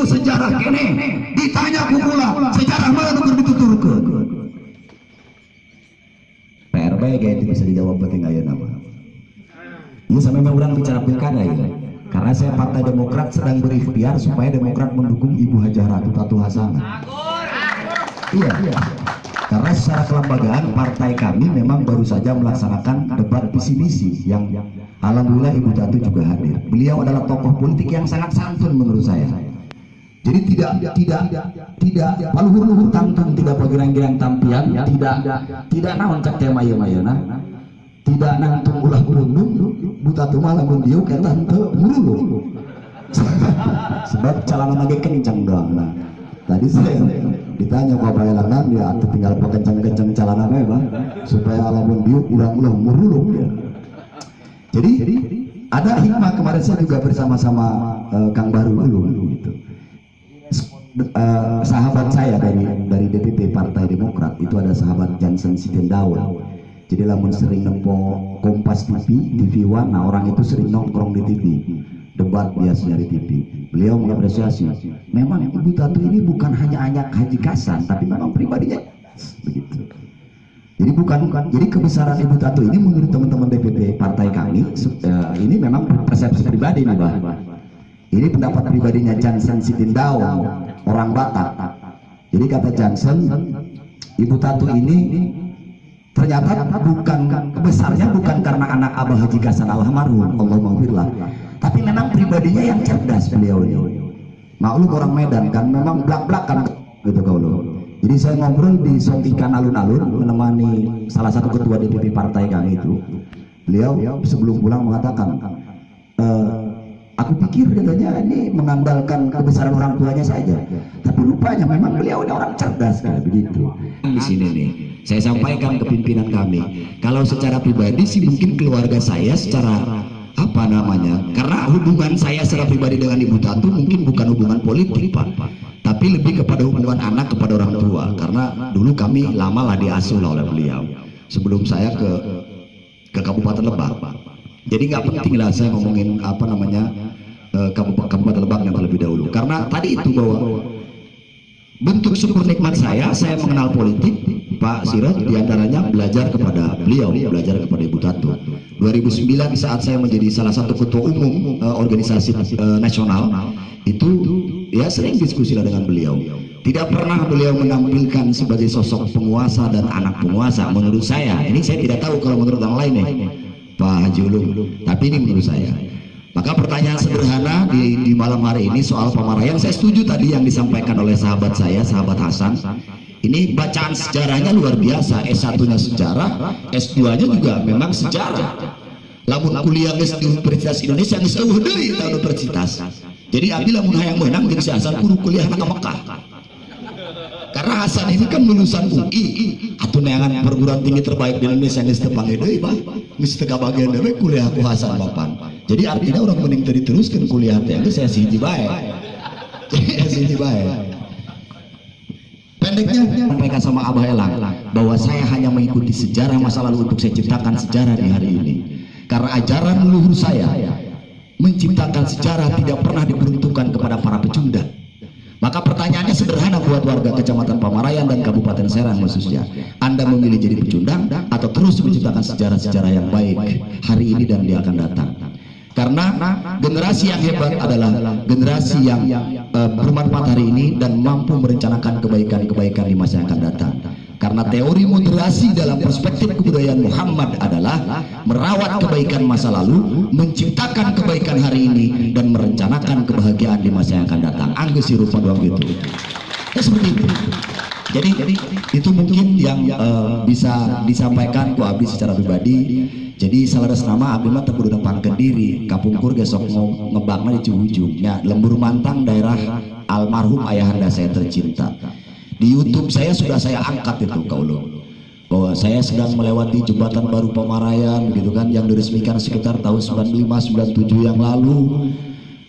sejarah kene ditanya kukula sejarah mana nuker dituturkeun PRB kayak itu bisa dijawab penting aya nama. Ini sampai orang bicara pilkada ya. Karena saya Partai Demokrat sedang berikhtiar supaya Demokrat mendukung Ibu Hajah Ratu Tatu Hasanah. Iya. Karena secara kelembagaan partai kami memang baru saja melaksanakan debat visi misi yang alhamdulillah Ibu Tatu juga hadir. Beliau adalah tokoh politik yang sangat santun menurut saya. Jadi tidak paluhur-luhur tantang, tidak pagirang-girang tampian, tidak naon cek teh maya-mayana, tidak nangtung ulah gurundung, buta tuh malah mundiu ke tante murulu. Sebab calana lagi kencang doang. Nah, tadi saya ditanya Bapak Elangan ya atuh tinggal kencang-kencang calana bae Bang, supaya alamun diuk ulah-ulah murulu ya. Jadi ada hikmah kemarin saya juga bersama-sama Kang Baru dulu gitu. Sahabat saya dari DPP Partai Demokrat itu ada sahabat Johnson Sitindaun. Jadi lamun sering nempo Kompas TV One, nah orang itu sering nongkrong di TV, debat biasanya di TV. Beliau mengapresiasi, memang Ibu Tatu ini bukan hanya Haji Kasan, tapi memang pribadinya begitu. Jadi jadi kebesaran Ibu Tatu ini menurut teman-teman DPP partai kami ini memang persepsi pribadi nih Bang. Ini pendapat pribadinya Johnson Sitindaun, orang Batak. Jadi kata Johnson, Ibu Tatu ini ternyata besarnya bukan karena anak Abah Haji Kasan almarhum, Allahumma, tapi memang pribadinya yang cerdas beliau ini. Maklum orang Medan kan memang blak-blakan gitu kalau. Jadi saya ngobrol di Sopikan alun-alun menemani salah satu ketua DPP partai kami itu. Beliau sebelum pulang mengatakan, aku pikir katanya ini mengandalkan kebesaran orang tuanya saja, tapi rupanya memang beliau ini orang cerdas kayak begitu. Di sini nih, saya sampaikan ke pimpinan kami, kalau secara pribadi sih mungkin keluarga saya secara apa namanya, karena hubungan saya secara pribadi dengan Ibu Tatu mungkin bukan hubungan politik Pak, tapi lebih kepada hubungan anak kepada orang tua, karena dulu kami lama lah diasuh oleh beliau sebelum saya ke Kabupaten Lebak. Jadi nggak penting lah saya ngomongin apa namanya Kabupaten Lebak yang terlebih dahulu, karena tadi itu bahwa bentuk syukur nikmat saya mengenal politik Pak Sirot diantaranya belajar kepada beliau, belajar kepada Ibu Tatu. 2009 saat saya menjadi salah satu ketua umum organisasi nasional itu ya sering diskusi dengan beliau. Tidak pernah beliau menampilkan sebagai sosok penguasa dan anak penguasa menurut saya. Ini saya tidak tahu kalau menurut orang lain nih Pak Haji Ulum, tapi ini menurut saya. Maka pertanyaan sederhana di malam hari ini soal pemarahan, saya setuju tadi yang disampaikan oleh sahabat saya, sahabat Hasan. Ini bacaan sejarahnya luar biasa, S1-nya sejarah, S2-nya juga memang sejarah. Lamun kuliah di Universitas Indonesia geus eueuh deui tahun universitas. Jadi abdi lamun hayang meunang jeung si Hasan kudu kuliah ka Mekah. Karena Hasan ini kan lulusan UI, atuh neangan perguruan tinggi terbaik di Indonesia geus teu panggih deui Pak. Geus teu kabagian deui kuliah ku Hasan Bapan. Jadi artinya orang mending diteruskan kuliah teh geus saya siji bae. Jadi siji bae. Pendeknya sampaikan sama Abah Elang bahwa saya hanya mengikuti sejarah masa lalu untuk saya ciptakan sejarah di hari ini. Karena ajaran leluhur saya menciptakan sejarah tidak pernah diperuntukkan kepada para pecundang. Maka pertanyaannya sederhana buat warga Kecamatan Pamarayan dan Kabupaten Serang khususnya, Anda memilih jadi pecundang atau terus menciptakan sejarah-sejarah yang baik hari ini dan dia akan datang? Karena generasi yang hebat adalah generasi yang bermanfaat hari ini dan mampu merencanakan kebaikan-kebaikan di masa yang akan datang. Karena teori moderasi dalam perspektif kebudayaan Muhammad adalah merawat kebaikan masa lalu, menciptakan kebaikan hari ini, dan merencanakan kebahagiaan di masa yang akan datang. Anggus sirupa doang gitu. Ya seperti itu. Jadi itu mungkin yang bisa disampaikan ku Abdi secara pribadi. Jadi salaras nama Abdi mah teu kudu nepangkeun diri, kapungkur ge sok ngebangna di Cihujung nya Lembur Mantang daerah almarhum ayahanda saya tercinta. Di YouTube saya sudah saya angkat itu kaulo bahwa saya sedang melewati jembatan baru Pamarayan gitu kan, yang diresmikan sekitar tahun 95-97 yang lalu,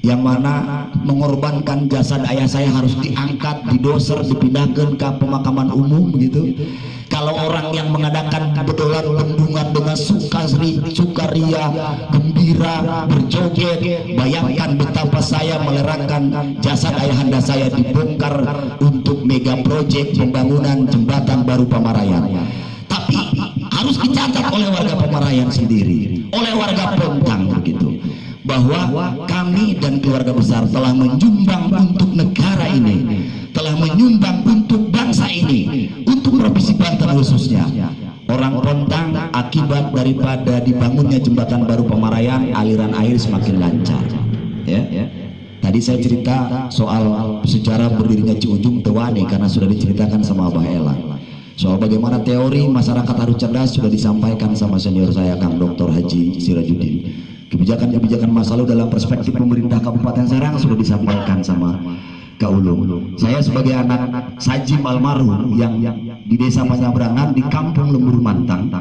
yang mana mengorbankan jasad ayah saya harus diangkat, didoser, dipindahkan ke pemakaman umum begitu. Kalau orang yang mengadakan bedolan bendungan dengan sukaria, gembira, berjoget, bayangkan betapa saya melerangkan jasad ayahanda saya dibongkar untuk mega project pembangunan jembatan baru Pamarayan. Tapi harus dicatat oleh warga Pamarayan sendiri, oleh warga Pontang begitu, bahwa kami dan keluarga besar telah menyumbang untuk negara ini, telah menyumbang untuk bangsa ini, untuk Provinsi Banten khususnya. Orang Pontang akibat daripada dibangunnya jembatan baru Pamarayan, aliran air semakin lancar. Ya. Tadi saya cerita soal sejarah berdirinya Ciujung Tewani karena sudah diceritakan sama Abah Ela. Soal bagaimana teori masyarakat harus cerdas sudah disampaikan sama senior saya Kang Dr. Haji Sirajuddin. Kebijakan-kebijakan masa lalu dalam perspektif pemerintah Kabupaten Serang sudah disampaikan sama Kak Ulung. Saya sebagai anak Sajim almarhum yang di desa Panyabrangan di kampung Lembur Mantang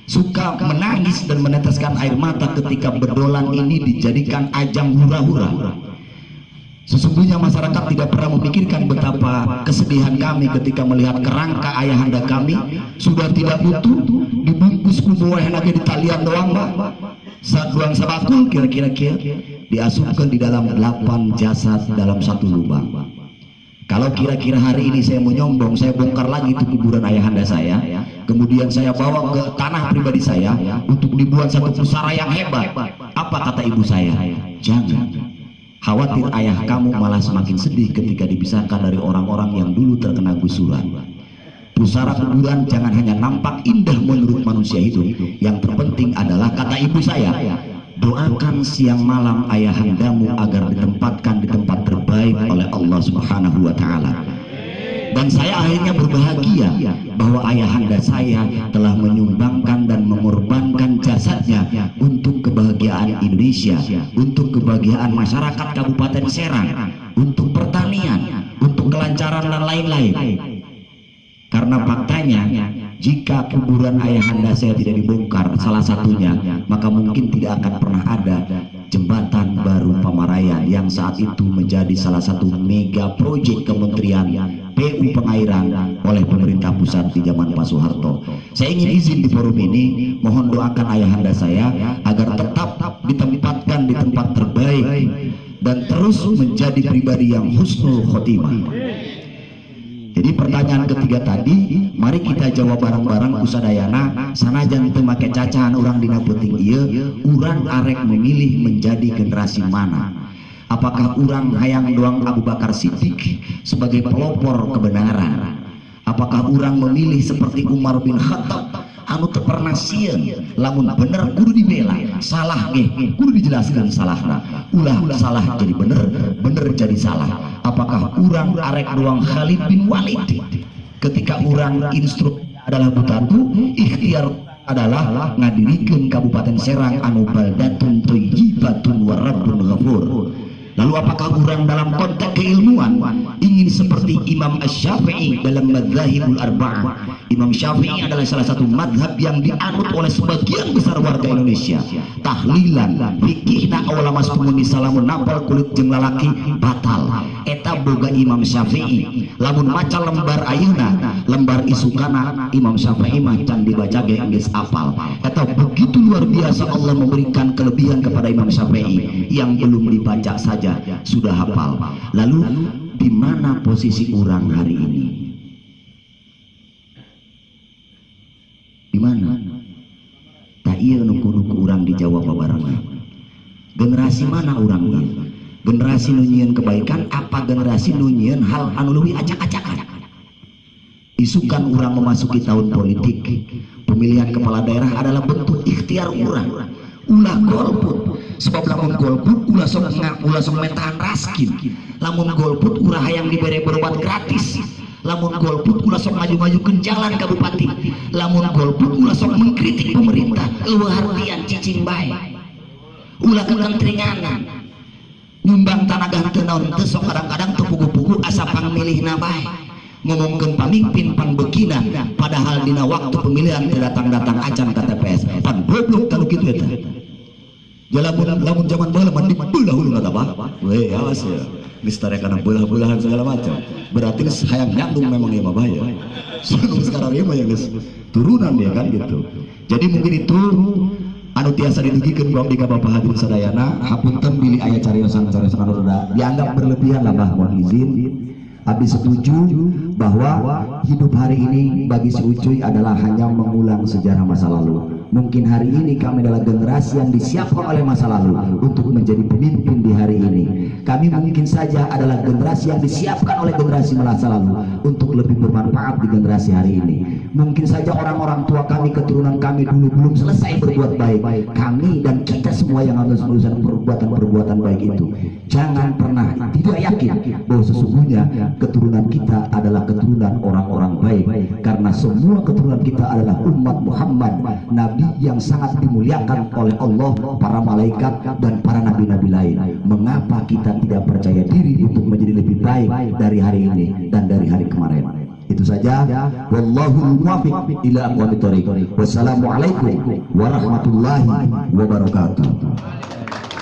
suka menangis dan meneteskan air mata ketika bedolan ini dijadikan ajang hura-hura. Sesungguhnya masyarakat tidak pernah memikirkan betapa kesedihan kami ketika melihat kerangka ayahanda kami sudah tidak utuh, dibungkus kubuah lagi di talian doang, Mbak. Saat buang sabakul kira-kira diasupkan di dalam 8 jasad dalam satu lubang. Kalau kira-kira hari ini saya mau nyombong, saya bongkar lagi itu kuburan ayahanda saya, kemudian saya bawa ke tanah pribadi saya untuk dibuat satu pusara yang hebat. Apa kata ibu saya? Jangan. Khawatir ayah kamu malah semakin sedih ketika dipisahkan dari orang-orang yang dulu terkena gusuran. Pusara kuburan jangan hanya nampak indah menurut manusia hidup, yang terpenting adalah kata ibu saya, doakan siang malam ayahandamu agar ditempatkan di tempat terbaik oleh Allah Subhanahu wa Ta'ala. Dan saya akhirnya berbahagia bahwa ayahanda saya telah menyumbangkan dan mengorbankan jasadnya untuk kebahagiaan Indonesia, untuk kebahagiaan masyarakat Kabupaten Serang, untuk pertanian, untuk kelancaran dan lain-lain. Karena faktanya jika kuburan ayahanda saya tidak dibongkar salah satunya, maka mungkin tidak akan pernah ada jembatan baru Pamarayan yang saat itu menjadi salah satu mega proyek Kementerian PU Pengairan oleh pemerintah pusat di zaman Pak Soeharto. Saya ingin izin di forum ini, mohon doakan ayahanda saya agar tetap ditempatkan di tempat terbaik dan terus menjadi pribadi yang husnul khotimah. Jadi pertanyaan ketiga tadi, mari kita jawab bareng-bareng kusadayana, sanajan teu make cacahan orang dina penting ieu, urang arek memilih menjadi generasi mana? Apakah urang hayang doang Abu Bakar Siddiq sebagai pelopor kebenaran? Apakah urang memilih seperti Umar bin Khattab anu teu pernah sieun, lamun bener kudu dibela, salah ge kudu dijelaskan salahna, ulah salah jadi bener, bener jadi salah. Apakah urang arek doang Khalid bin Walid ketika urang instruk adalah butatu, ikhtiar adalah ngadirikeun Kabupaten Serang anu baldatun thayyibatun wa rabbun ghafur. Lalu apakah orang dalam konteks keilmuan ingin seperti Imam Asy-Syafi'i dalam madzhabul arba'ah? Imam Syafi'i adalah salah satu madhab yang dianut oleh sebagian besar warga Indonesia. Tahlilan, fikihna ulama pemuni salamun napal kulit jeung lalaki batal. Eta boga Imam Syafi'i. Lamun maca lembar ayeuna, lembar isukana Imam Syafi'i macan dibaca ge geus apal. Eta begitu luar biasa Allah memberikan kelebihan kepada Imam Syafi'i yang belum dibaca saja sudah hafal. Lalu di mana posisi orang hari ini? Di mana? Tak iya nuku-nuku orang dijawab barengan. Generasi mana orang ieu? Generasi nu nyieun kebaikan apa generasi nu nyieun hal anu leuwih acak-acakan? Isukan orang memasuki tahun politik, pemilihan kepala daerah adalah bentuk ikhtiar orang. Ulah golput, sebab lamun golput ulah sok mentahan raskin, lamun golput ulah hayang dibere berobat gratis, lamun golput ulah sok maju-maju ke jalan kabupati, lamun golput ulah sok mengkritik pemerintah, eueuh cicing bae, ulah kekentringanan, nyumbang tanah ganti naon teu sok kadang-kadang teu pugu-pugu asa pangmilihna bae, ngomongkeun pamimpin pan bekina, padahal dina waktu pemilihan teu datang-datang acan ka TPS, pan goblok tanu kitu eta. Lamun zaman baheula mah dibelah hulu kata Pak. Weh awas ya. listarian karena belah-belahan segala macam. Berarti hayang nyandung memang ya bahaya. Sebelum sekarang ya yang turunan dia kan gitu. Jadi mungkin itu anu tiasa didugikan buang di Bapak hadirin sadayana. Hapunten bilih aya cariosan roda dianggap berlebihan lah bah, mohon izin. Habis setuju bahwa hidup hari ini bagi si Ucuy adalah hanya mengulang sejarah masa lalu. Mungkin hari ini kami adalah generasi yang disiapkan oleh masa lalu untuk menjadi pemimpin di hari ini. Kami mungkin saja adalah generasi yang disiapkan oleh generasi masa lalu untuk lebih bermanfaat di generasi hari ini. Mungkin saja orang-orang tua kami, keturunan kami dulu belum selesai berbuat baik. Kami dan kita semua yang harus meneruskan perbuatan-perbuatan baik itu. Jangan pernah tidak yakin bahwa sesungguhnya keturunan kita adalah keturunan orang-orang baik, karena semua keturunan kita adalah umat Muhammad, nabi yang sangat dimuliakan oleh Allah, para malaikat dan para nabi-nabi lain. Mengapa kita tidak percaya diri untuk menjadi lebih baik dari hari ini dan dari hari kemarin? Itu saja. Wallahu muwaffiq ila aqwamit thoriq. Wassalamualaikum warahmatullahi wabarakatuh.